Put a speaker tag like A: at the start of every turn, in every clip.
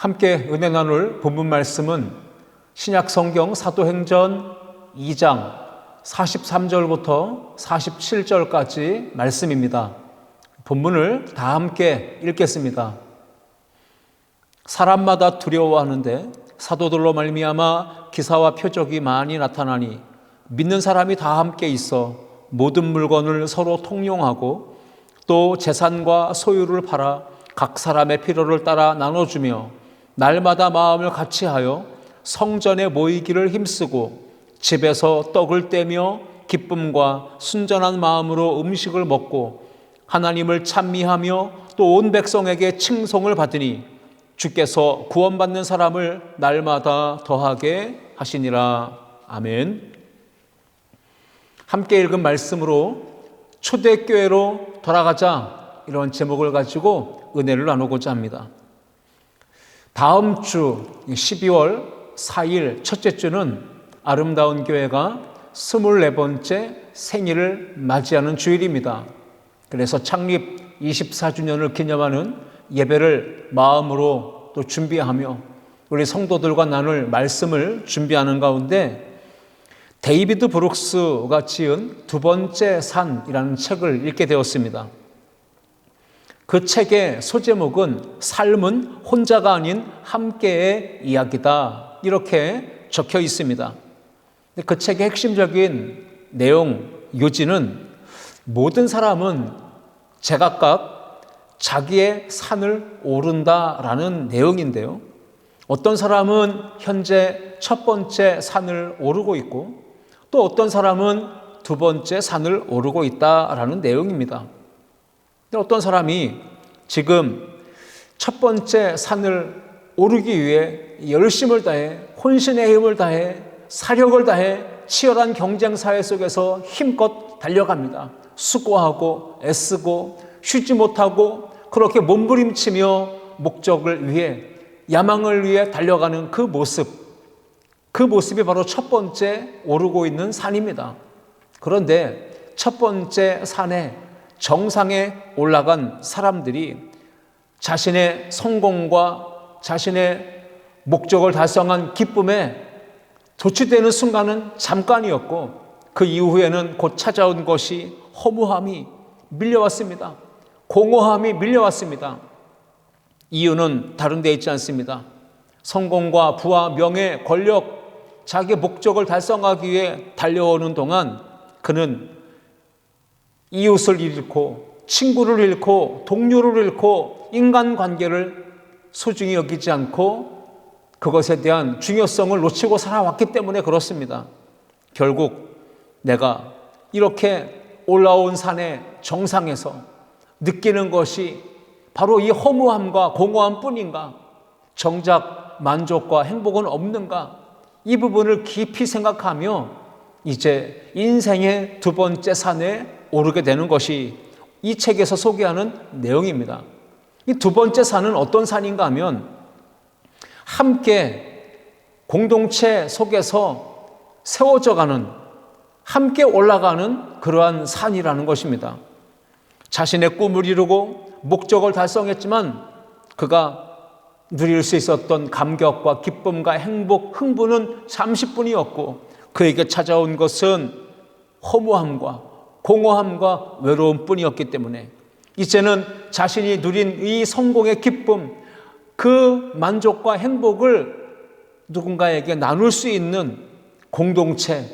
A: 함께 은혜 나눌 본문 말씀은 신약 성경 사도행전 2장 43절부터 47절까지 말씀입니다. 본문을 다 함께 읽겠습니다. 사람마다 두려워하는데 사도들로 말미암아 기사와 표적이 많이 나타나니 믿는 사람이 다 함께 있어 모든 물건을 서로 통용하고 또 재산과 소유를 팔아 각 사람의 필요를 따라 나눠주며 날마다 마음을 같이하여 성전에 모이기를 힘쓰고 집에서 떡을 떼며 기쁨과 순전한 마음으로 음식을 먹고 하나님을 찬미하며 또 온 백성에게 칭송을 받으니 주께서 구원받는 사람을 날마다 더하게 하시니라. 아멘. 함께 읽은 말씀으로 초대교회로 돌아가자, 이런 제목을 가지고 은혜를 나누고자 합니다. 다음 주 12월 4일 첫째 주는 아름다운 교회가 24번째 생일을 맞이하는 주일입니다. 그래서 창립 24주년을 기념하는 예배를 마음으로 또 준비하며 우리 성도들과 나눌 말씀을 준비하는 가운데 데이비드 브룩스가 지은 두 번째 산이라는 책을 읽게 되었습니다. 그 책의 소제목은 삶은 혼자가 아닌 함께의 이야기다, 이렇게 적혀 있습니다. 그 책의 핵심적인 내용, 요지는 모든 사람은 제각각 자기의 산을 오른다라는 내용인데요. 어떤 사람은 현재 첫 번째 산을 오르고 있고 또 어떤 사람은 두 번째 산을 오르고 있다라는 내용입니다. 어떤 사람이 지금 첫 번째 산을 오르기 위해 열심을 다해 혼신의 힘을 다해 사력을 다해 치열한 경쟁 사회 속에서 힘껏 달려갑니다. 수고하고 애쓰고 쉬지 못하고 그렇게 몸부림치며 목적을 위해, 야망을 위해 달려가는 그 모습이 바로 첫 번째 오르고 있는 산입니다. 그런데 첫 번째 산에 정상에 올라간 사람들이 자신의 성공과 자신의 목적을 달성한 기쁨에 도취되는 순간은 잠깐이었고 그 이후에는 곧 찾아온 것이 허무함이 밀려왔습니다. 공허함이 밀려왔습니다. 이유는 다른 데 있지 않습니다. 성공과 부와 명예, 권력, 자기의 목적을 달성하기 위해 달려오는 동안 그는 이웃을 잃고 친구를 잃고 동료를 잃고 인간관계를 소중히 여기지 않고 그것에 대한 중요성을 놓치고 살아왔기 때문에 그렇습니다. 결국 내가 이렇게 올라온 산의 정상에서 느끼는 것이 바로 이 허무함과 공허함 뿐인가? 정작 만족과 행복은 없는가? 이 부분을 깊이 생각하며 이제 인생의 두 번째 산에 오르게 되는 것이 이 책에서 소개하는 내용입니다. 이 두 번째 산은 어떤 산인가 하면 함께 공동체 속에서 세워져가는, 함께 올라가는 그러한 산이라는 것입니다. 자신의 꿈을 이루고 목적을 달성했지만 그가 누릴 수 있었던 감격과 기쁨과 행복, 흥분은 잠시뿐이었고 그에게 찾아온 것은 허무함과 공허함과 외로움뿐이었기 때문에 이제는 자신이 누린 이 성공의 기쁨, 그 만족과 행복을 누군가에게 나눌 수 있는 공동체,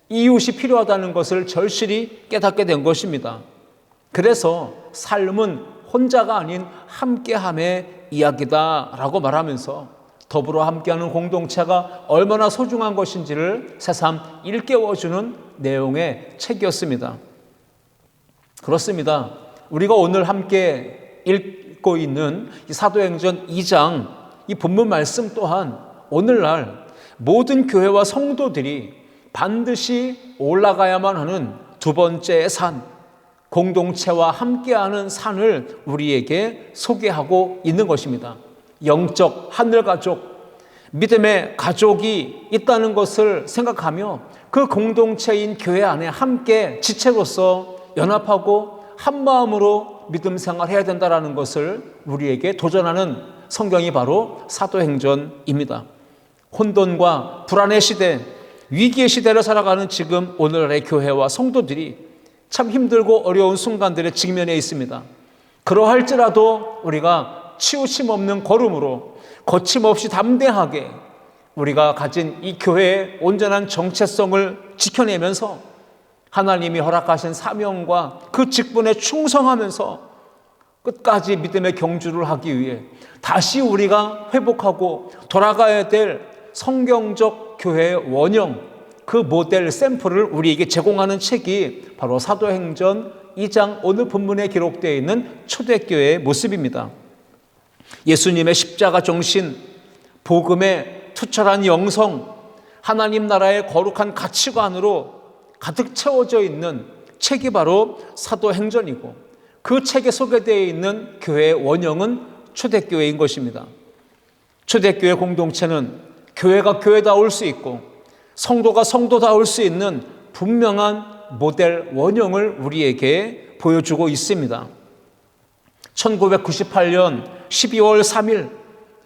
A: 이웃이 필요하다는 것을 절실히 깨닫게 된 것입니다. 그래서 삶은 혼자가 아닌 함께함의 이야기다라고 말하면서 더불어 함께하는 공동체가 얼마나 소중한 것인지를 새삼 일깨워주는 내용의 책이었습니다. 그렇습니다. 우리가 오늘 함께 읽고 있는 이 사도행전 2장 이 본문 말씀 또한 오늘날 모든 교회와 성도들이 반드시 올라가야만 하는 두 번째 산, 공동체와 함께하는 산을 우리에게 소개하고 있는 것입니다. 영적 하늘가족, 믿음의 가족이 있다는 것을 생각하며 그 공동체인 교회 안에 함께 지체로서 연합하고 한마음으로 믿음 생활해야 된다는 것을 우리에게 도전하는 성경이 바로 사도행전입니다. 혼돈과 불안의 시대, 위기의 시대를 살아가는 지금 오늘날의 교회와 성도들이 참 힘들고 어려운 순간들에 직면해 있습니다. 그러할지라도 우리가 치우침 없는 걸음으로 거침없이 담대하게 우리가 가진 이 교회의 온전한 정체성을 지켜내면서 하나님이 허락하신 사명과 그 직분에 충성하면서 끝까지 믿음의 경주를 하기 위해 다시 우리가 회복하고 돌아가야 될 성경적 교회의 원형, 그 모델 샘플을 우리에게 제공하는 책이 바로 사도행전 2장 오늘 본문에 기록되어 있는 초대교회의 모습입니다. 예수님의 십자가 정신, 복음의 투철한 영성, 하나님 나라의 거룩한 가치관으로 가득 채워져 있는 책이 바로 사도행전이고, 그 책에 소개되어 있는 교회의 원형은 초대교회인 것입니다. 초대교회 공동체는 교회가 교회다울 수 있고 성도가 성도다울 수 있는 분명한 모델 원형을 우리에게 보여주고 있습니다. 1998년 12월 3일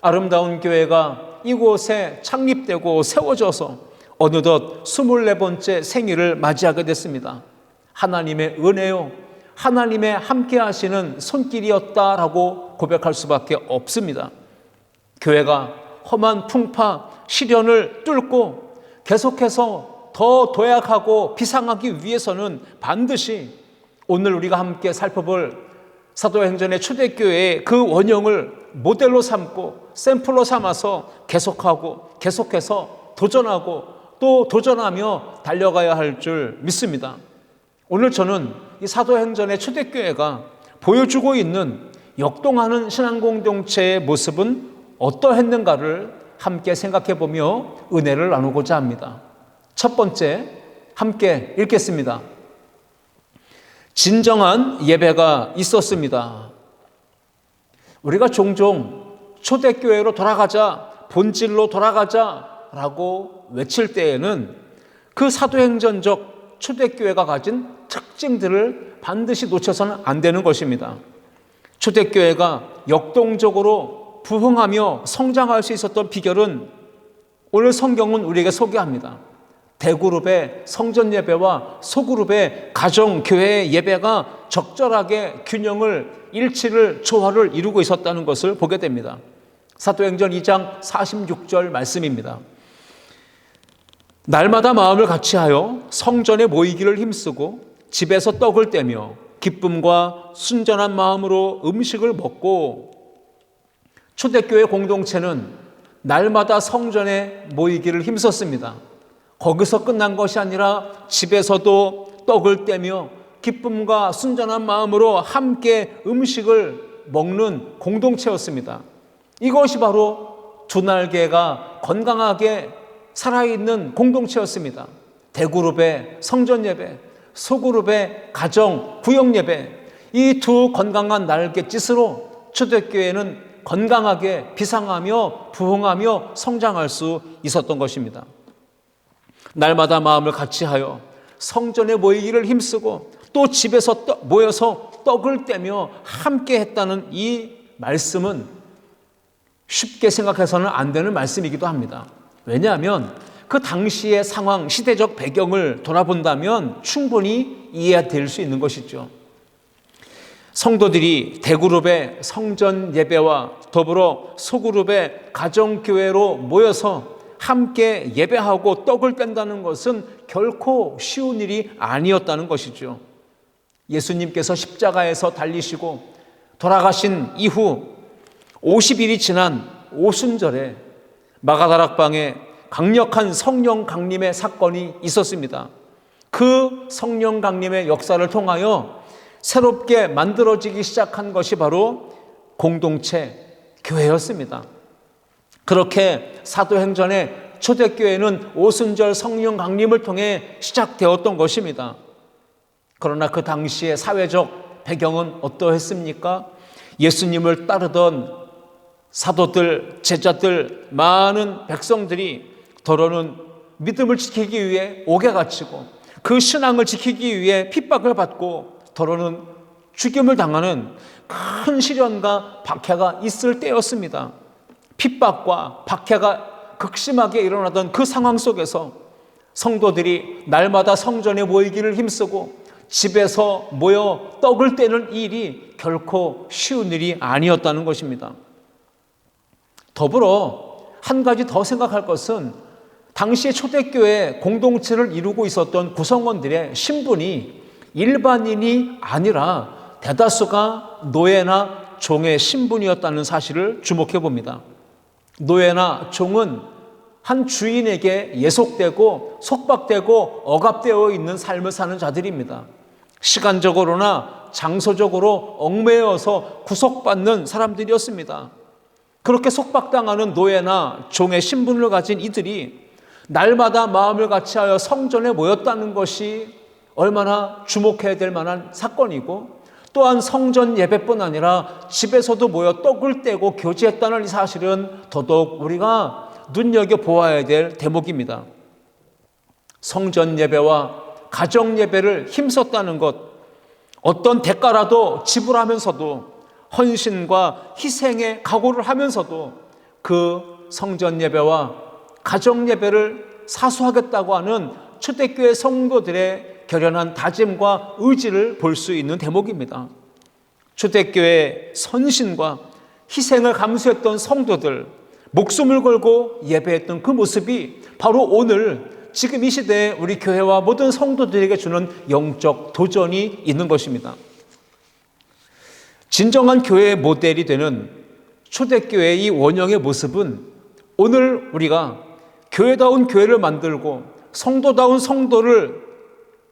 A: 아름다운 교회가 이곳에 창립되고 세워져서 어느덧 24번째 생일을 맞이하게 됐습니다. 하나님의 은혜요, 하나님의 함께 하시는 손길이었다라고 고백할 수밖에 없습니다. 교회가 험한 풍파, 시련을 뚫고 계속해서 더 도약하고 비상하기 위해서는 반드시 오늘 우리가 함께 살펴볼 사도행전의 초대교회의 그 원형을 모델로 삼고 샘플로 삼아서 계속하고 계속해서 도전하고 또 도전하며 달려가야 할 줄 믿습니다. 오늘 저는 이 사도행전의 초대교회가 보여주고 있는 역동하는 신앙공동체의 모습은 어떠했는가를 함께 생각해 보며 은혜를 나누고자 합니다. 첫 번째, 함께 읽겠습니다. 진정한 예배가 있었습니다. 우리가 종종 초대교회로 돌아가자, 본질로 돌아가자라고 외칠 때에는 그 사도행전적 초대교회가 가진 특징들을 반드시 놓쳐서는 안 되는 것입니다. 초대교회가 역동적으로 부흥하며 성장할 수 있었던 비결은 오늘 성경은 우리에게 소개합니다. 대그룹의 성전 예배와 소그룹의 가정 교회 예배가 적절하게 균형을, 일치를, 조화를 이루고 있었다는 것을 보게 됩니다. 사도행전 2장 46절 말씀입니다. 날마다 마음을 같이하여 성전에 모이기를 힘쓰고 집에서 떡을 떼며 기쁨과 순전한 마음으로 음식을 먹고. 초대교회 공동체는 날마다 성전에 모이기를 힘썼습니다. 거기서 끝난 것이 아니라 집에서도 떡을 떼며 기쁨과 순전한 마음으로 함께 음식을 먹는 공동체였습니다. 이것이 바로 두 날개가 건강하게 살아있는 공동체였습니다. 대그룹의 성전 예배, 소그룹의 가정, 구역 예배, 이 두 건강한 날갯짓으로 초대교회는 건강하게 비상하며 부흥하며 성장할 수 있었던 것입니다. 날마다 마음을 같이하여 성전에 모이기를 힘쓰고 또 집에서 모여서 떡을 떼며 함께 했다는 이 말씀은 쉽게 생각해서는 안 되는 말씀이기도 합니다. 왜냐하면 그 당시의 상황, 시대적 배경을 돌아본다면 충분히 이해될 수 있는 것이죠. 성도들이 대그룹의 성전 예배와 더불어 소그룹의 가정교회로 모여서 함께 예배하고 떡을 뗀다는 것은 결코 쉬운 일이 아니었다는 것이죠. 예수님께서 십자가에서 달리시고 돌아가신 이후 50일이 지난 오순절에 마가다락방에 강력한 성령 강림의 사건이 있었습니다. 그 성령 강림의 역사를 통하여 새롭게 만들어지기 시작한 것이 바로 공동체 교회였습니다. 그렇게 사도행전의 초대교회는 오순절 성령 강림을 통해 시작되었던 것입니다. 그러나 그 당시의 사회적 배경은 어떠했습니까? 예수님을 따르던 사도들, 제자들, 많은 백성들이 더러는 믿음을 지키기 위해 옥에 갇히고 그 신앙을 지키기 위해 핍박을 받고 더러는 죽임을 당하는 큰 시련과 박해가 있을 때였습니다. 핍박과 박해가 극심하게 일어나던 그 상황 속에서 성도들이 날마다 성전에 모이기를 힘쓰고 집에서 모여 떡을 떼는 일이 결코 쉬운 일이 아니었다는 것입니다. 더불어 한 가지 더 생각할 것은 당시에 초대교회 공동체를 이루고 있었던 구성원들의 신분이 일반인이 아니라 대다수가 노예나 종의 신분이었다는 사실을 주목해 봅니다. 노예나 종은 한 주인에게 예속되고 속박되고 억압되어 있는 삶을 사는 자들입니다. 시간적으로나 장소적으로 얽매여서 구속받는 사람들이었습니다. 그렇게 속박당하는 노예나 종의 신분을 가진 이들이 날마다 마음을 같이하여 성전에 모였다는 것이 얼마나 주목해야 될 만한 사건이고, 또한 성전 예배뿐 아니라 집에서도 모여 떡을 떼고 교제했다는 이 사실은 더더욱 우리가 눈여겨보아야 될 대목입니다. 성전 예배와 가정 예배를 힘썼다는 것, 어떤 대가라도 지불하면서도 헌신과 희생의 각오를 하면서도 그 성전 예배와 가정 예배를 사수하겠다고 하는 초대교회 성도들의 결연한 다짐과 의지를 볼 수 있는 대목입니다. 초대교회의 선신과 희생을 감수했던 성도들, 목숨을 걸고 예배했던 그 모습이 바로 오늘 지금 이 시대에 우리 교회와 모든 성도들에게 주는 영적 도전이 있는 것입니다. 진정한 교회의 모델이 되는 초대교회의 원형의 모습은 오늘 우리가 교회다운 교회를 만들고 성도다운 성도를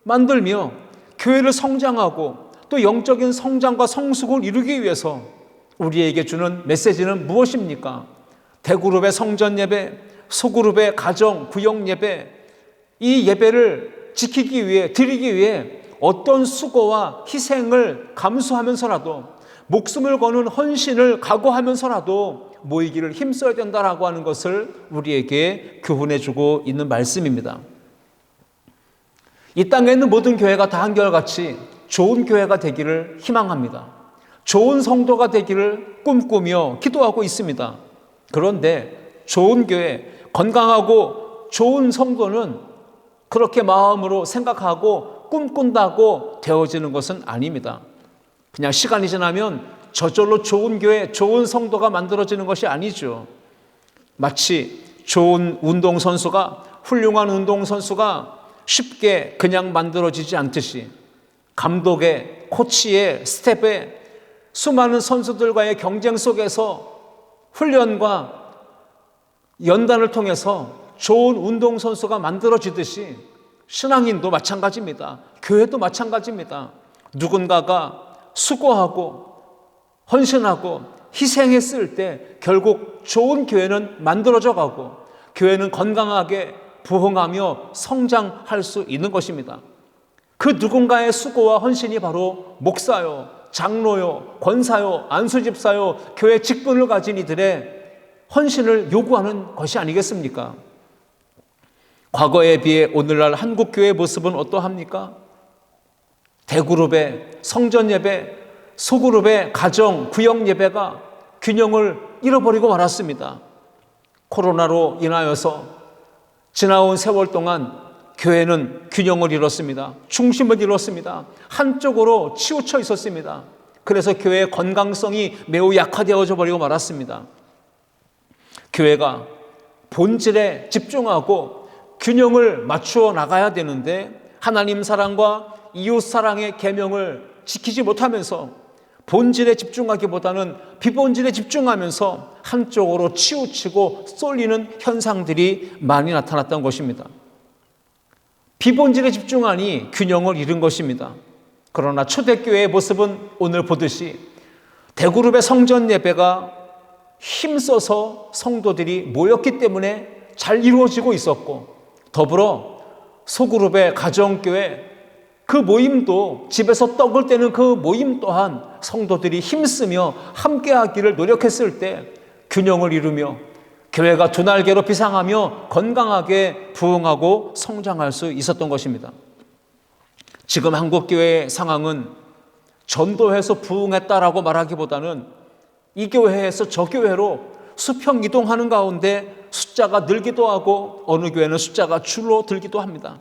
A: 만들며 교회를 성장하고 또 영적인 성장과 성숙을 이루기 위해서 우리에게 주는 메시지는 무엇입니까? 대그룹의 성전 예배, 소그룹의 가정, 구역 예배, 이 예배를 지키기 위해, 드리기 위해 어떤 수고와 희생을 감수하면서라도, 목숨을 거는 헌신을 각오하면서라도 모이기를 힘써야 된다라고 하는 것을 우리에게 교훈해주고 있는 말씀입니다. 이 땅에 있는 모든 교회가 다 한결같이 좋은 교회가 되기를 희망합니다. 좋은 성도가 되기를 꿈꾸며 기도하고 있습니다. 그런데 좋은 교회, 건강하고 좋은 성도는 그렇게 마음으로 생각하고 꿈꾼다고 되어지는 것은 아닙니다. 그냥 시간이 지나면 저절로 좋은 교회, 좋은 성도가 만들어지는 것이 아니죠. 마치 좋은 운동선수가, 훌륭한 운동선수가 쉽게 그냥 만들어지지 않듯이 감독의, 코치의 스텝에 수많은 선수들과의 경쟁 속에서 훈련과 연단을 통해서 좋은 운동선수가 만들어지듯이 신앙인도 마찬가지입니다. 교회도 마찬가지입니다. 누군가가 수고하고 헌신하고 희생했을 때 결국 좋은 교회는 만들어져 가고 교회는 건강하게 부흥하며 성장할 수 있는 것입니다. 그 누군가의 수고와 헌신이 바로 목사요, 장로요, 권사요, 안수집사요, 교회 직분을 가진 이들의 헌신을 요구하는 것이 아니겠습니까? 과거에 비해 오늘날 한국교회의 모습은 어떠합니까? 대그룹의 성전 예배, 소그룹의 가정, 구역 예배가 균형을 잃어버리고 말았습니다. 코로나로 인하여서 지나온 세월 동안 교회는 균형을 잃었습니다. 중심을 잃었습니다. 한쪽으로 치우쳐 있었습니다. 그래서 교회의 건강성이 매우 약화되어져 버리고 말았습니다. 교회가 본질에 집중하고 균형을 맞추어 나가야 되는데 하나님 사랑과 이웃 사랑의 계명을 지키지 못하면서 본질에 집중하기보다는 비본질에 집중하면서 한쪽으로 치우치고 쏠리는 현상들이 많이 나타났던 것입니다. 비본질에 집중하니 균형을 잃은 것입니다. 그러나 초대교회의 모습은 오늘 보듯이 대그룹의 성전 예배가 힘써서 성도들이 모였기 때문에 잘 이루어지고 있었고, 더불어 소그룹의 가정교회 그 모임도, 집에서 떡을 떼는 그 모임 또한 성도들이 힘쓰며 함께하기를 노력했을 때 균형을 이루며 교회가 두 날개로 비상하며 건강하게 부흥하고 성장할 수 있었던 것입니다. 지금 한국교회의 상황은 전도해서 부흥했다라고 말하기보다는 이 교회에서 저 교회로 수평 이동하는 가운데 숫자가 늘기도 하고 어느 교회는 숫자가 줄어들기도 합니다.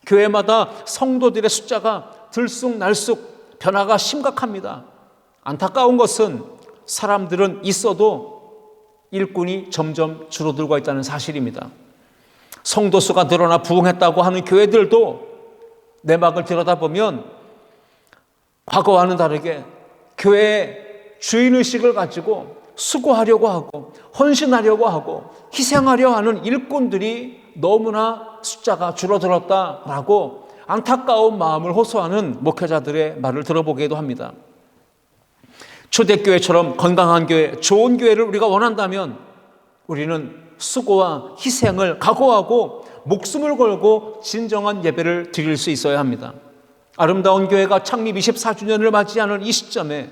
A: 교회마다 성도들의 숫자가 들쑥날쑥 변화가 심각합니다. 안타까운 것은 사람들은 있어도 일꾼이 점점 줄어들고 있다는 사실입니다. 성도 수가 늘어나 부흥했다고 하는 교회들도 내막을 들여다보면 과거와는 다르게 교회의 주인의식을 가지고 수고하려고 하고 헌신하려고 하고 희생하려 하는 일꾼들이 너무나 숫자가 줄어들었다라고 안타까운 마음을 호소하는 목회자들의 말을 들어보기도 합니다. 초대교회처럼 건강한 교회, 좋은 교회를 우리가 원한다면 우리는 수고와 희생을 각오하고 목숨을 걸고 진정한 예배를 드릴 수 있어야 합니다. 아름다운 교회가 창립 24주년을 맞이하는 이 시점에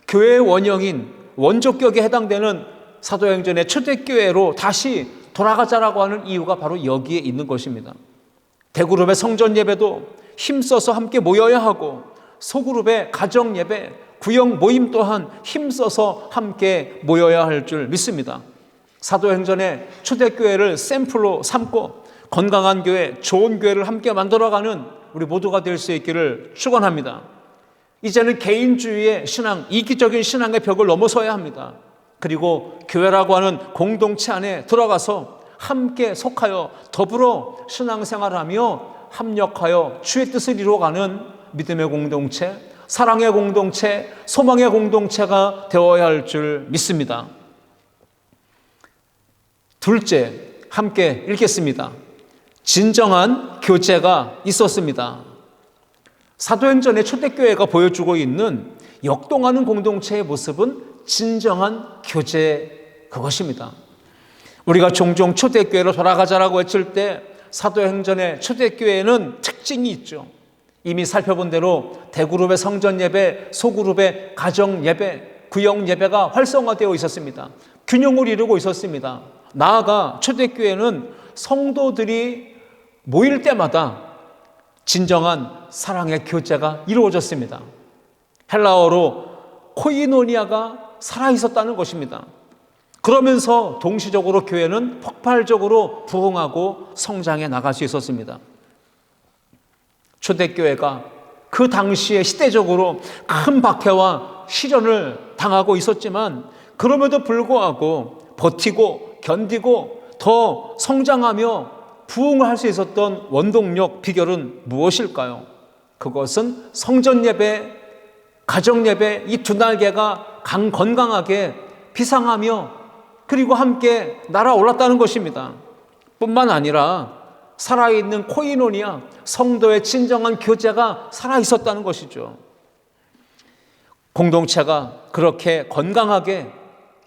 A: 교회의 원형인 원조격에 해당되는 사도행전의 초대교회로 다시 돌아가자라고 하는 이유가 바로 여기에 있는 것입니다. 대그룹의 성전 예배도 힘써서 함께 모여야 하고 소그룹의 가정 예배, 구역 모임 또한 힘써서 함께 모여야 할 줄 믿습니다. 사도행전의 초대교회를 샘플로 삼고 건강한 교회, 좋은 교회를 함께 만들어가는 우리 모두가 될 수 있기를 축원합니다. 이제는 개인주의의 신앙, 이기적인 신앙의 벽을 넘어서야 합니다. 그리고 교회라고 하는 공동체 안에 들어가서 함께 속하여 더불어 신앙생활하며 합력하여 주의 뜻을 이루어가는 믿음의 공동체, 사랑의 공동체, 소망의 공동체가 되어야 할 줄 믿습니다. 둘째, 함께 읽겠습니다. 진정한 교제가 있었습니다. 사도행전의 초대교회가 보여주고 있는 역동하는 공동체의 모습은 진정한 교제 그것입니다. 우리가 종종 초대교회로 돌아가자라고 외칠 때 사도행전의 초대교회에는 특징이 있죠. 이미 살펴본 대로 대그룹의 성전 예배, 소그룹의 가정 예배, 구역 예배가 활성화되어 있었습니다. 균형을 이루고 있었습니다. 나아가 초대교회는 성도들이 모일 때마다 진정한 사랑의 교제가 이루어졌습니다. 헬라어로 코이노니아가 살아있었다는 것입니다. 그러면서 동시적으로 교회는 폭발적으로 부흥하고 성장해 나갈 수 있었습니다. 초대교회가 그 당시에 시대적으로 큰 박해와 시련을 당하고 있었지만 그럼에도 불구하고 버티고 견디고 더 성장하며 부흥을 할 수 있었던 원동력 비결은 무엇일까요? 그것은 성전 예배, 가정 예배 이 두 날개가 건강하게 비상하며 그리고 함께 날아올랐다는 것입니다. 뿐만 아니라 살아있는 코이노니아, 성도의 진정한 교제가 살아있었다는 것이죠. 공동체가 그렇게 건강하게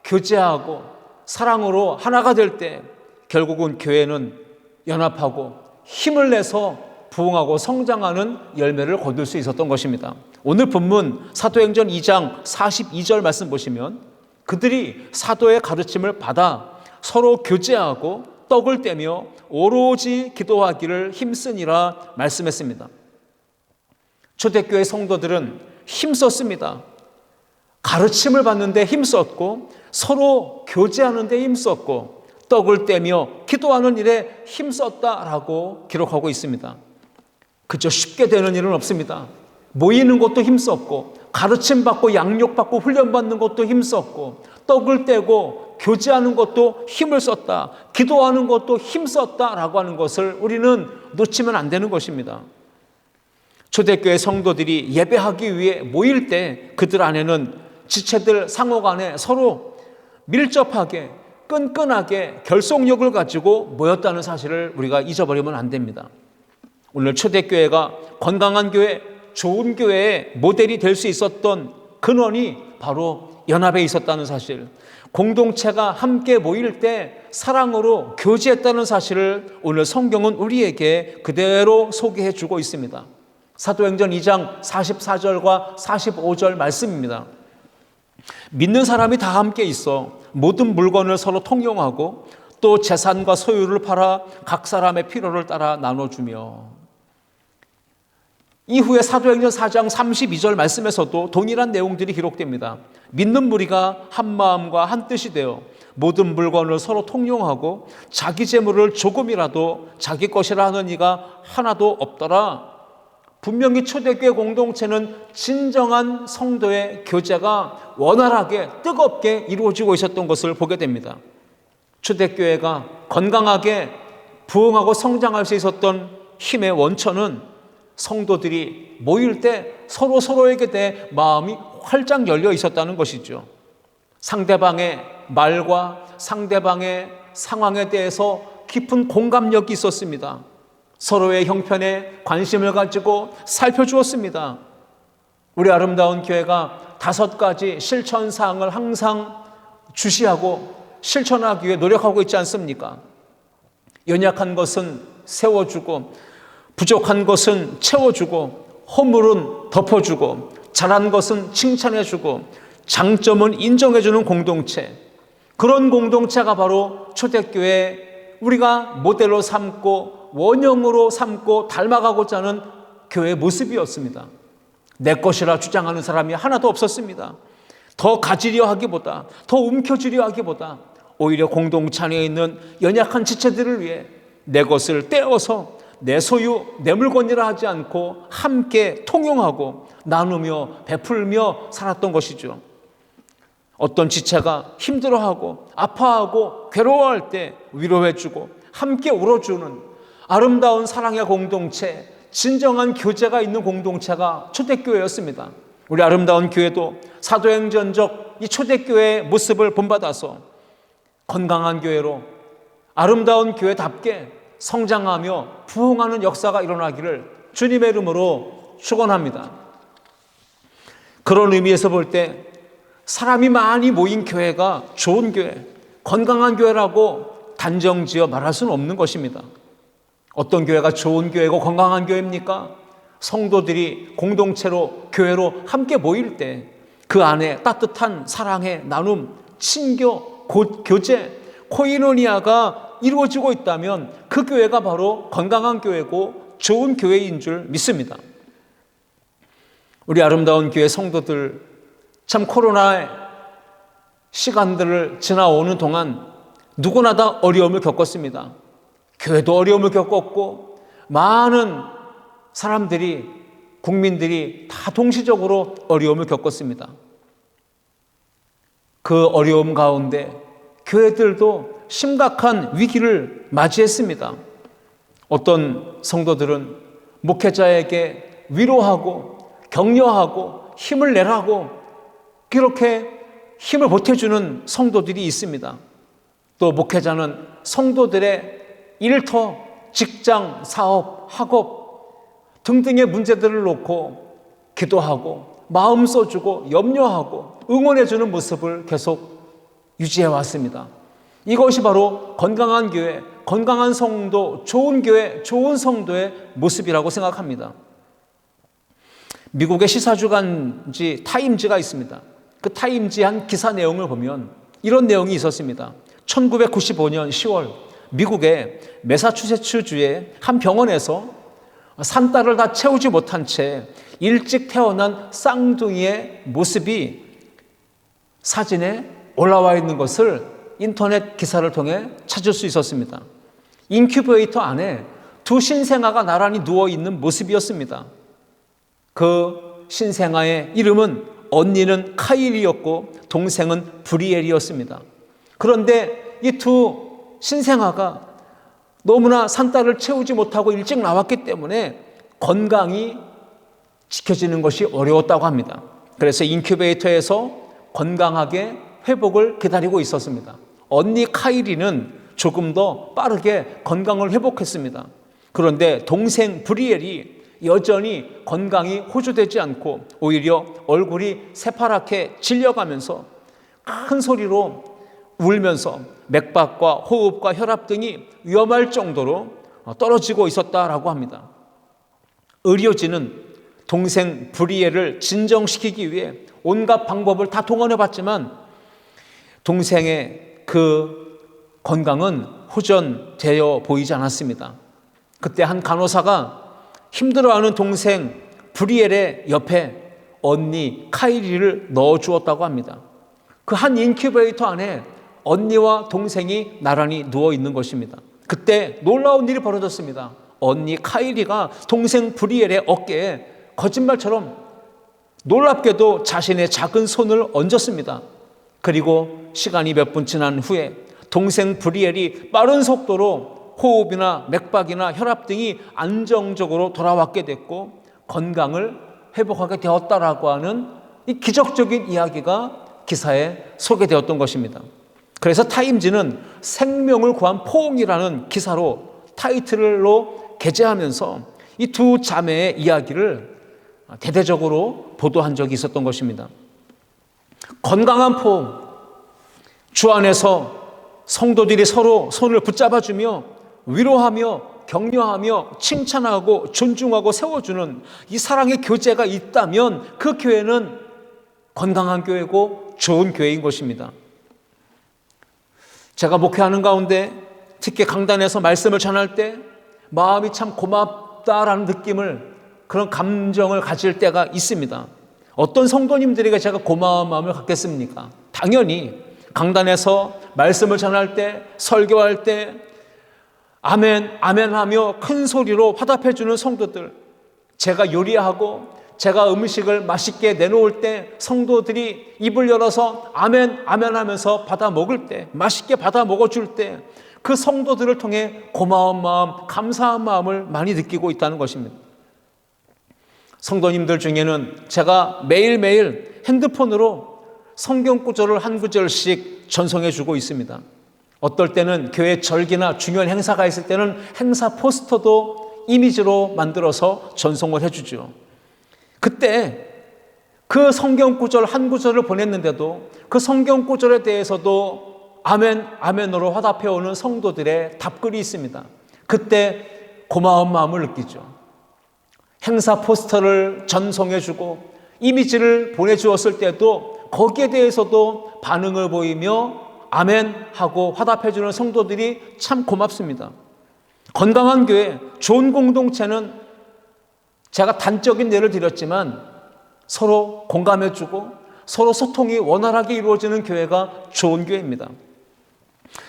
A: 교제하고 사랑으로 하나가 될 때 결국은 교회는 연합하고 힘을 내서 부흥하고 성장하는 열매를 거둘 수 있었던 것입니다. 오늘 본문 사도행전 2장 42절 말씀 보시면 그들이 사도의 가르침을 받아 서로 교제하고 떡을 떼며 오로지 기도하기를 힘쓰니라 말씀했습니다. 초대교회 성도들은 힘썼습니다. 가르침을 받는데 힘썼고 서로 교제하는 데 힘썼고 떡을 떼며 기도하는 일에 힘썼다라고 기록하고 있습니다. 그저 쉽게 되는 일은 없습니다. 모이는 것도 힘썼고 가르침받고 양육받고 훈련받는 것도 힘썼고 떡을 떼고 교제하는 것도 힘을 썼다. 기도하는 것도 힘썼다라고 하는 것을 우리는 놓치면 안 되는 것입니다. 초대교회 성도들이 예배하기 위해 모일 때 그들 안에는 지체들 상호 간에 서로 밀접하게 끈끈하게 결속력을 가지고 모였다는 사실을 우리가 잊어버리면 안 됩니다. 오늘 초대교회가 건강한 교회, 좋은 교회의 모델이 될 수 있었던 근원이 바로 연합에 있었다는 사실, 공동체가 함께 모일 때 사랑으로 교제했다는 사실을 오늘 성경은 우리에게 그대로 소개해 주고 있습니다. 사도행전 2장 44절과 45절 말씀입니다. 믿는 사람이 다 함께 있어 모든 물건을 서로 통용하고 또 재산과 소유를 팔아 각 사람의 필요를 따라 나눠주며, 이후에 사도행전 4장 32절 말씀에서도 동일한 내용들이 기록됩니다. 믿는 무리가 한 마음과 한 뜻이 되어 모든 물건을 서로 통용하고 자기 재물을 조금이라도 자기 것이라 하는 이가 하나도 없더라. 분명히 초대교회 공동체는 진정한 성도의 교제가 원활하게 뜨겁게 이루어지고 있었던 것을 보게 됩니다. 초대교회가 건강하게 부흥하고 성장할 수 있었던 힘의 원천은 성도들이 모일 때 서로에게 대해 마음이 활짝 열려 있었다는 것이죠. 상대방의 말과 상대방의 상황에 대해서 깊은 공감력이 있었습니다. 서로의 형편에 관심을 가지고 살펴주었습니다. 우리 아름다운 교회가 5가지 실천사항을 항상 주시하고 실천하기 위해 노력하고 있지 않습니까? 연약한 것은 세워주고, 부족한 것은 채워주고, 허물은 덮어주고, 잘한 것은 칭찬해주고, 장점은 인정해주는 공동체. 그런 공동체가 바로 초대교회, 우리가 모델로 삼고 원형으로 삼고 닮아가고자 하는 교회의 모습이었습니다. 내 것이라 주장하는 사람이 하나도 없었습니다. 더 가지려 하기보다, 더 움켜쥐려 하기보다 오히려 공동체 안에 있는 연약한 지체들을 위해 내 것을 떼어서 내 소유, 내 물건이라 하지 않고 함께 통용하고 나누며 베풀며 살았던 것이죠. 어떤 지체가 힘들어하고 아파하고 괴로워할 때 위로해주고 함께 울어주는 아름다운 사랑의 공동체, 진정한 교제가 있는 공동체가 초대교회였습니다. 우리 아름다운 교회도 사도행전적 이 초대교회의 모습을 본받아서 건강한 교회로 아름다운 교회답게 성장하며 부흥하는 역사가 일어나기를 주님의 이름으로 축원합니다. 그런 의미에서 볼 때 사람이 많이 모인 교회가 좋은 교회, 건강한 교회라고 단정지어 말할 수는 없는 것입니다. 어떤 교회가 좋은 교회고 건강한 교회입니까? 성도들이 공동체로 교회로 함께 모일 때 그 안에 따뜻한 사랑의 나눔, 친교, 교제, 코이노니아가 이루어지고 있다면 그 교회가 바로 건강한 교회고 좋은 교회인 줄 믿습니다. 우리 아름다운 교회 성도들, 참 코로나의 시간들을 지나오는 동안 누구나 다 어려움을 겪었습니다. 교회도 어려움을 겪었고 많은 사람들이, 국민들이 다 동시적으로 어려움을 겪었습니다. 그 어려움 가운데 교회들도 심각한 위기를 맞이했습니다. 어떤 성도들은 목회자에게 위로하고 격려하고 힘을 내라고 그렇게 힘을 보태주는 성도들이 있습니다. 또 목회자는 성도들의 일터, 직장, 사업, 학업 등등의 문제들을 놓고 기도하고 마음 써주고 염려하고 응원해주는 모습을 계속 유지해 왔습니다. 이것이 바로 건강한 교회, 건강한 성도, 좋은 교회, 좋은 성도의 모습이라고 생각합니다. 미국의 시사주간지 타임지가 있습니다. 그 타임지 한 기사 내용을 보면 이런 내용이 있었습니다. 1995년 10월 미국의 매사추세츠주의 한 병원에서 산딸을 다 채우지 못한 채 일찍 태어난 쌍둥이의 모습이 사진에 올라와 있는 것을 인터넷 기사를 통해 찾을 수 있었습니다. 인큐베이터 안에 두 신생아가 나란히 누워있는 모습이었습니다. 그 신생아의 이름은 언니는 카일이었고 동생은 브리엘이었습니다. 그런데 이 두 신생아가 너무나 산딸을 채우지 못하고 일찍 나왔기 때문에 건강이 지켜지는 것이 어려웠다고 합니다. 그래서 인큐베이터에서 건강하게 회복을 기다리고 있었습니다. 언니 카이리는 조금 더 빠르게 건강을 회복했습니다. 그런데 동생 브리엘이 여전히 건강이 호조되지 않고 오히려 얼굴이 새파랗게 질려가면서 큰 소리로 울면서 맥박과 호흡과 혈압 등이 위험할 정도로 떨어지고 있었다라고 합니다. 의료진은 동생 브리엘을 진정시키기 위해 온갖 방법을 다 동원해봤지만 동생의 그 건강은 호전되어 보이지 않았습니다. 그때 한 간호사가 힘들어하는 동생 브리엘의 옆에 언니 카이리를 넣어주었다고 합니다. 그 한 인큐베이터 안에 언니와 동생이 나란히 누워 있는 것입니다. 그때 놀라운 일이 벌어졌습니다. 언니 카이리가 동생 브리엘의 어깨에 거짓말처럼 놀랍게도 자신의 작은 손을 얹었습니다. 그리고 시간이 몇 분 지난 후에 동생 브리엘이 빠른 속도로 호흡이나 맥박이나 혈압 등이 안정적으로 돌아왔게 됐고 건강을 회복하게 되었다라고 하는 이 기적적인 이야기가 기사에 소개되었던 것입니다. 그래서 타임지는 생명을 구한 포옹이라는 기사로 타이틀로 게재하면서 이 두 자매의 이야기를 대대적으로 보도한 적이 있었던 것입니다. 건강한 포옹, 주 안에서 성도들이 서로 손을 붙잡아주며 위로하며 격려하며 칭찬하고 존중하고 세워주는 이 사랑의 교제가 있다면 그 교회는 건강한 교회고 좋은 교회인 것입니다. 제가 목회하는 가운데 특히 강단에서 말씀을 전할 때 마음이 참 고맙다라는 느낌을, 그런 감정을 가질 때가 있습니다. 어떤 성도님들에게 제가 고마운 마음을 갖겠습니까? 당연히 강단에서 말씀을 전할 때, 설교할 때 아멘, 아멘 하며 큰 소리로 화답해 주는 성도들, 제가 요리하고 제가 음식을 맛있게 내놓을 때 성도들이 입을 열어서 아멘, 아멘 하면서 받아 먹을 때, 맛있게 받아 먹어줄 때 그 성도들을 통해 고마운 마음, 감사한 마음을 많이 느끼고 있다는 것입니다. 성도님들 중에는 제가 매일매일 핸드폰으로 성경 구절을 한 구절씩 전송해 주고 있습니다. 어떨 때는 교회 절기나 중요한 행사가 있을 때는 행사 포스터도 이미지로 만들어서 전송을 해주죠. 그때 그 성경 구절 한 구절을 보냈는데도 그 성경 구절에 대해서도 아멘, 아멘으로 화답해오는 성도들의 답글이 있습니다. 그때 고마운 마음을 느끼죠. 행사 포스터를 전송해주고 이미지를 보내주었을 때도 거기에 대해서도 반응을 보이며 아멘 하고 화답해주는 성도들이 참 고맙습니다. 건강한 교회, 좋은 공동체는 제가 단적인 예를 드렸지만 서로 공감해주고 서로 소통이 원활하게 이루어지는 교회가 좋은 교회입니다.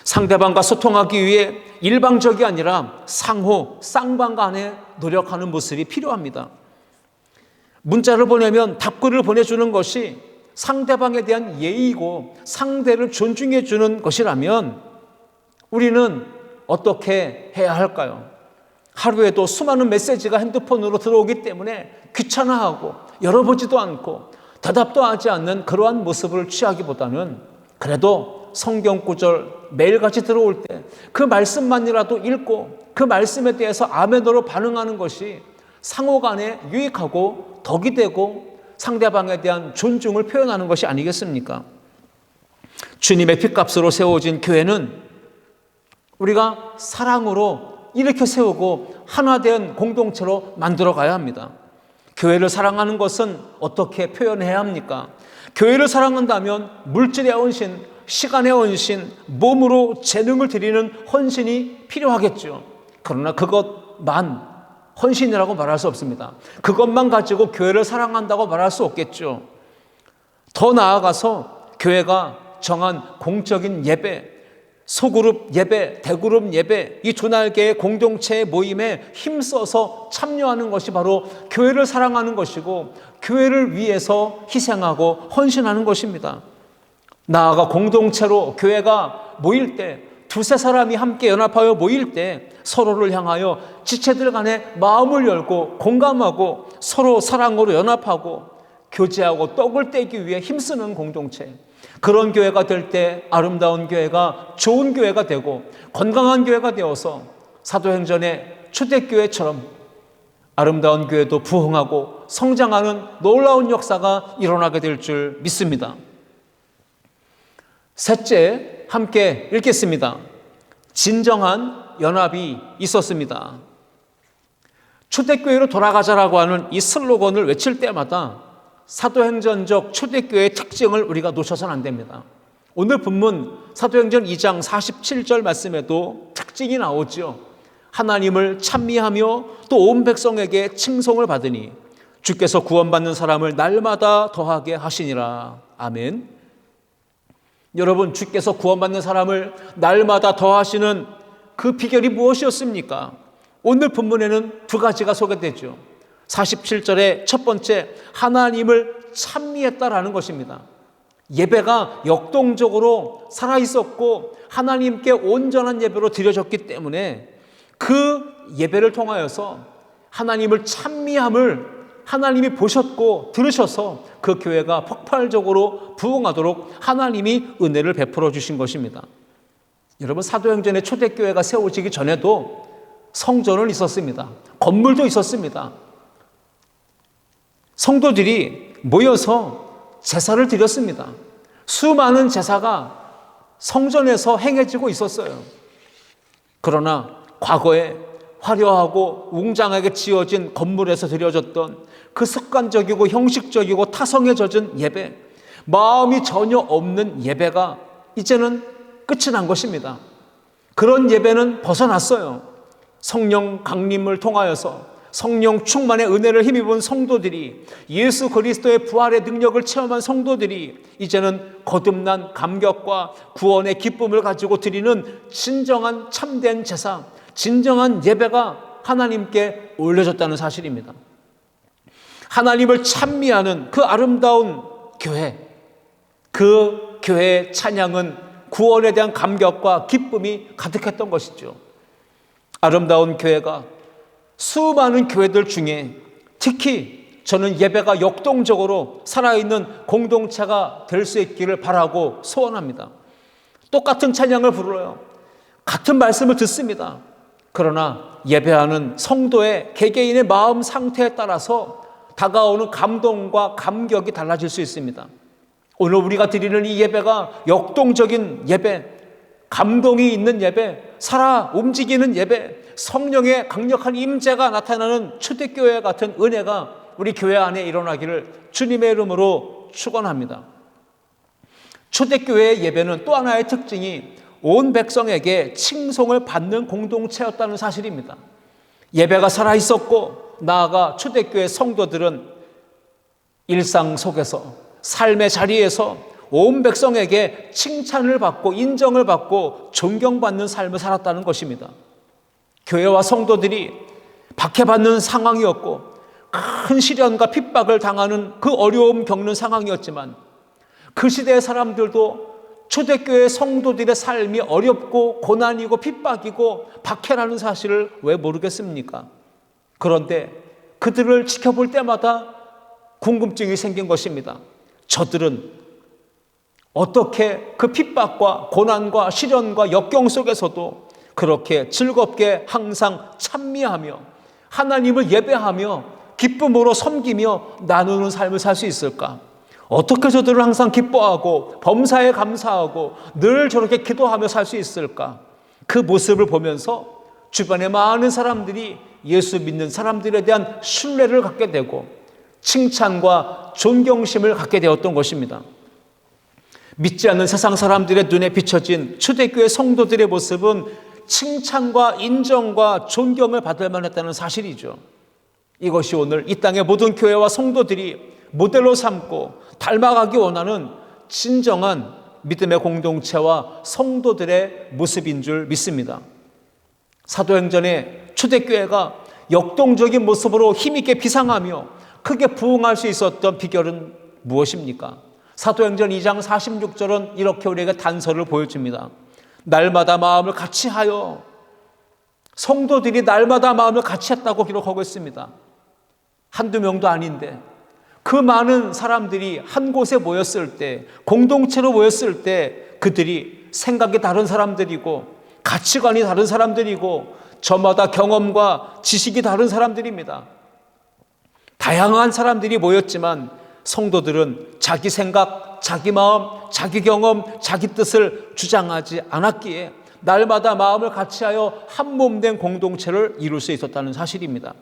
A: 상대방과 소통하기 위해 일방적이 아니라 상호, 쌍방간에 노력하는 모습이 필요합니다. 문자를 보내면 답글을 보내주는 것이 상대방에 대한 예의고 상대를 존중해 주는 것이라면 우리는 어떻게 해야 할까요? 하루에도 수많은 메시지가 핸드폰으로 들어오기 때문에 귀찮아하고 열어보지도 않고 대답도 하지 않는 그러한 모습을 취하기보다는 그래도 성경 구절 매일같이 들어올 때 그 말씀만이라도 읽고 그 말씀에 대해서 아멘으로 반응하는 것이 상호간에 유익하고 덕이 되고 상대방에 대한 존중을 표현하는 것이 아니겠습니까? 주님의 핏값으로 세워진 교회는 우리가 사랑으로 일으켜 세우고 하나된 공동체로 만들어 가야 합니다. 교회를 사랑하는 것은 어떻게 표현해야 합니까? 교회를 사랑한다면 물질의 헌신, 시간의 헌신, 몸으로 재능을 드리는 헌신이 필요하겠죠. 그러나 그것만 헌신이라고 말할 수 없습니다. 그것만 가지고 교회를 사랑한다고 말할 수 없겠죠. 더 나아가서 교회가 정한 공적인 예배, 소그룹 예배, 대그룹 예배, 이 두 날개의 공동체의 모임에 힘써서 참여하는 것이 바로 교회를 사랑하는 것이고 교회를 위해서 희생하고 헌신하는 것입니다. 나아가 공동체로 교회가 모일 때, 두세 사람이 함께 연합하여 모일 때 서로를 향하여 지체들 간에 마음을 열고 공감하고 서로 사랑으로 연합하고 교제하고 떡을 떼기 위해 힘쓰는 공동체, 그런 교회가 될 때 아름다운 교회가 좋은 교회가 되고 건강한 교회가 되어서 사도행전의 초대교회처럼 아름다운 교회도 부흥하고 성장하는 놀라운 역사가 일어나게 될 줄 믿습니다. 셋째, 함께 읽겠습니다. 진정한 연합이 있었습니다. 초대교회로 돌아가자라고 하는 이 슬로건을 외칠 때마다 사도행전적 초대교회의 특징을 우리가 놓쳐서는 안 됩니다. 오늘 본문 사도행전 2장 47절 말씀에도 특징이 나오죠. 하나님을 찬미하며 또 온 백성에게 칭송을 받으니 주께서 구원받는 사람을 날마다 더하게 하시니라. 아멘. 여러분, 주께서 구원받는 사람을 날마다 더하시는 그 비결이 무엇이었습니까? 오늘 본문에는 두 가지가 소개되죠. 47절의 첫 번째, 하나님을 찬미했다라는 것입니다. 예배가 역동적으로 살아있었고 하나님께 온전한 예배로 드려졌기 때문에 그 예배를 통하여서 하나님을 찬미함을 하나님이 보셨고 들으셔서 그 교회가 폭발적으로 부흥하도록 하나님이 은혜를 베풀어 주신 것입니다. 여러분, 사도행전의 초대교회가 세워지기 전에도 성전은 있었습니다. 건물도 있었습니다. 성도들이 모여서 제사를 드렸습니다. 수많은 제사가 성전에서 행해지고 있었어요. 그러나 과거에 화려하고 웅장하게 지어진 건물에서 드려졌던 그 습관적이고 형식적이고 타성에 젖은 예배, 마음이 전혀 없는 예배가 이제는 끝이 난 것입니다. 그런 예배는 벗어났어요. 성령 강림을 통하여서 성령 충만의 은혜를 힘입은 성도들이, 예수 그리스도의 부활의 능력을 체험한 성도들이 이제는 거듭난 감격과 구원의 기쁨을 가지고 드리는 진정한 참된 제사, 진정한 예배가 하나님께 올려졌다는 사실입니다. 하나님을 찬미하는 그 아름다운 교회, 그 교회의 찬양은 구원에 대한 감격과 기쁨이 가득했던 것이죠. 아름다운 교회가 수많은 교회들 중에 특히 저는 예배가 역동적으로 살아있는 공동체가 될 수 있기를 바라고 소원합니다. 똑같은 찬양을 부르어요. 같은 말씀을 듣습니다. 그러나 예배하는 성도의 개개인의 마음 상태에 따라서 다가오는 감동과 감격이 달라질 수 있습니다. 오늘 우리가 드리는 이 예배가 역동적인 예배, 감동이 있는 예배, 살아 움직이는 예배, 성령의 강력한 임재가 나타나는 초대교회 같은 은혜가 우리 교회 안에 일어나기를 주님의 이름으로 축원합니다. 초대교회의 예배는 또 하나의 특징이 온 백성에게 칭송을 받는 공동체였다는 사실입니다. 예배가 살아있었고 나아가 초대교회 성도들은 일상 속에서 삶의 자리에서 온 백성에게 칭찬을 받고 인정을 받고 존경받는 삶을 살았다는 것입니다. 교회와 성도들이 박해받는 상황이었고 큰 시련과 핍박을 당하는 그 어려움 겪는 상황이었지만 그 시대의 사람들도 초대교회 성도들의 삶이 어렵고 고난이고 핍박이고 박해라는 사실을 왜 모르겠습니까? 그런데 그들을 지켜볼 때마다 궁금증이 생긴 것입니다. 저들은 어떻게 그 핍박과 고난과 시련과 역경 속에서도 그렇게 즐겁게 항상 찬미하며 하나님을 예배하며 기쁨으로 섬기며 나누는 삶을 살 수 있을까? 어떻게 저들을 항상 기뻐하고 범사에 감사하고 늘 저렇게 기도하며 살 수 있을까? 그 모습을 보면서 주변의 많은 사람들이 예수 믿는 사람들에 대한 신뢰를 갖게 되고 칭찬과 존경심을 갖게 되었던 것입니다. 믿지 않는 세상 사람들의 눈에 비춰진 초대교회 성도들의 모습은 칭찬과 인정과 존경을 받을 만했다는 사실이죠. 이것이 오늘 이 땅의 모든 교회와 성도들이 모델로 삼고 닮아가기 원하는 진정한 믿음의 공동체와 성도들의 모습인 줄 믿습니다. 사도행전의 초대교회가 역동적인 모습으로 힘있게 비상하며 크게 부흥할 수 있었던 비결은 무엇입니까? 사도행전 2장 46절은 이렇게 우리에게 단서를 보여줍니다. 날마다 마음을 같이 하여, 성도들이 날마다 마음을 같이 했다고 기록하고 있습니다. 한두 명도 아닌데 그 많은 사람들이 한 곳에 모였을 때, 공동체로 모였을 때 그들이 생각이 다른 사람들이고 가치관이 다른 사람들이고 저마다 경험과 지식이 다른 사람들입니다. 다양한 사람들이 모였지만 성도들은 자기 생각, 자기 마음, 자기 경험, 자기 뜻을 주장하지 않았기에 날마다 마음을 같이하여 한 몸 된 공동체를 이룰 수 있었다는 사실입니다.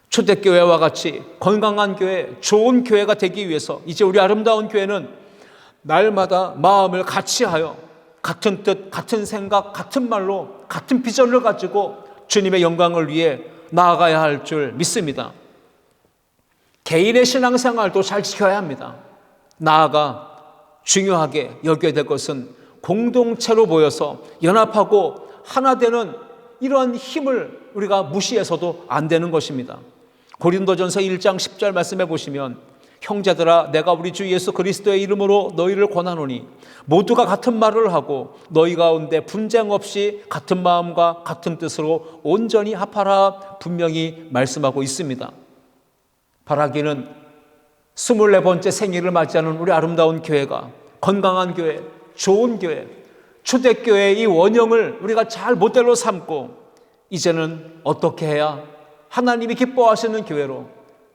A: 초대교회와 같이 건강한 교회, 좋은 교회가 되기 위해서 이제 우리 아름다운 교회는 날마다 마음을 같이하여 같은 뜻, 같은 생각, 같은 말로 같은 비전을 가지고 주님의 영광을 위해 나아가야 할 줄 믿습니다. 개인의 신앙생활도 잘 지켜야 합니다. 나아가 중요하게 여겨야 될 것은 공동체로 모여서 연합하고 하나 되는 이러한 힘을 우리가 무시해서도 안 되는 것입니다. 고린도전서 1장 10절 말씀해 보시면 형제들아 내가 우리 주 예수 그리스도의 이름으로 너희를 권하노니 모두가 같은 말을 하고 너희 가운데 분쟁 없이 같은 마음과 같은 뜻으로 온전히 합하라 분명히 말씀하고 있습니다. 바라기는 24번째 생일을 맞이하는 우리 아름다운 교회가 건강한 교회, 좋은 교회, 초대교회의 이 원형을 우리가 잘 모델로 삼고 이제는 어떻게 해야 하나님이 기뻐하시는 교회로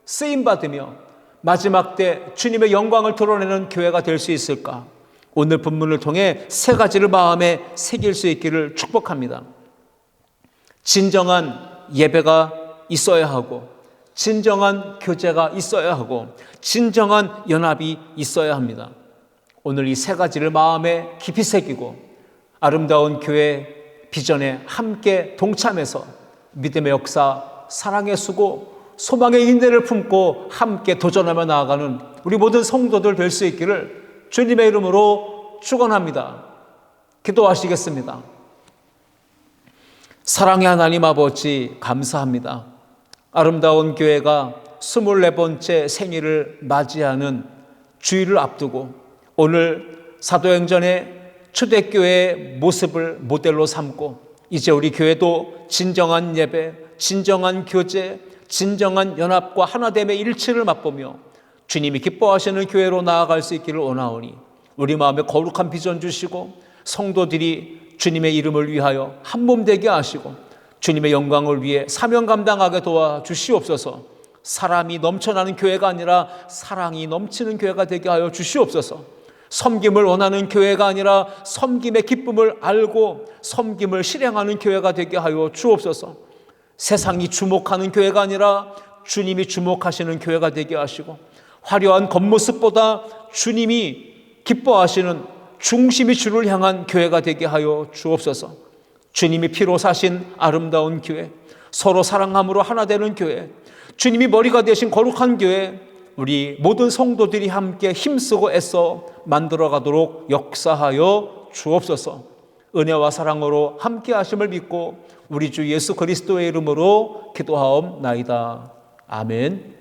A: 쓰임받으며 마지막 때 주님의 영광을 드러내는 교회가 될 수 있을까? 오늘 본문을 통해 세 가지를 마음에 새길 수 있기를 축복합니다. 진정한 예배가 있어야 하고 진정한 교제가 있어야 하고 진정한 연합이 있어야 합니다. 오늘 이 세 가지를 마음에 깊이 새기고 아름다운 교회 비전에 함께 동참해서 믿음의 역사, 사랑의 수고, 소망의 인내를 품고 함께 도전하며 나아가는 우리 모든 성도들 될 수 있기를 주님의 이름으로 축원합니다. 기도하시겠습니다. 사랑의 하나님 아버지 감사합니다. 아름다운 교회가 24번째 생일을 맞이하는 주일을 앞두고 오늘 사도행전의 초대교회의 모습을 모델로 삼고 이제 우리 교회도 진정한 예배, 진정한 교제, 진정한 연합과 하나됨의 일치를 맛보며 주님이 기뻐하시는 교회로 나아갈 수 있기를 원하오니 우리 마음에 거룩한 비전 주시고 성도들이 주님의 이름을 위하여 한 몸 되게 하시고 주님의 영광을 위해 사명 감당하게 도와주시옵소서. 사람이 넘쳐나는 교회가 아니라 사랑이 넘치는 교회가 되게 하여 주시옵소서. 섬김을 원하는 교회가 아니라 섬김의 기쁨을 알고 섬김을 실행하는 교회가 되게 하여 주옵소서. 세상이 주목하는 교회가 아니라 주님이 주목하시는 교회가 되게 하시고 화려한 겉모습보다 주님이 기뻐하시는 중심이 주를 향한 교회가 되게 하여 주옵소서. 주님이 피로 사신 아름다운 교회, 서로 사랑함으로 하나 되는 교회, 주님이 머리가 되신 거룩한 교회, 우리 모든 성도들이 함께 힘쓰고 애써 만들어가도록 역사하여 주옵소서. 은혜와 사랑으로 함께 하심을 믿고 우리 주 예수 그리스도의 이름으로 기도하옵나이다. 아멘.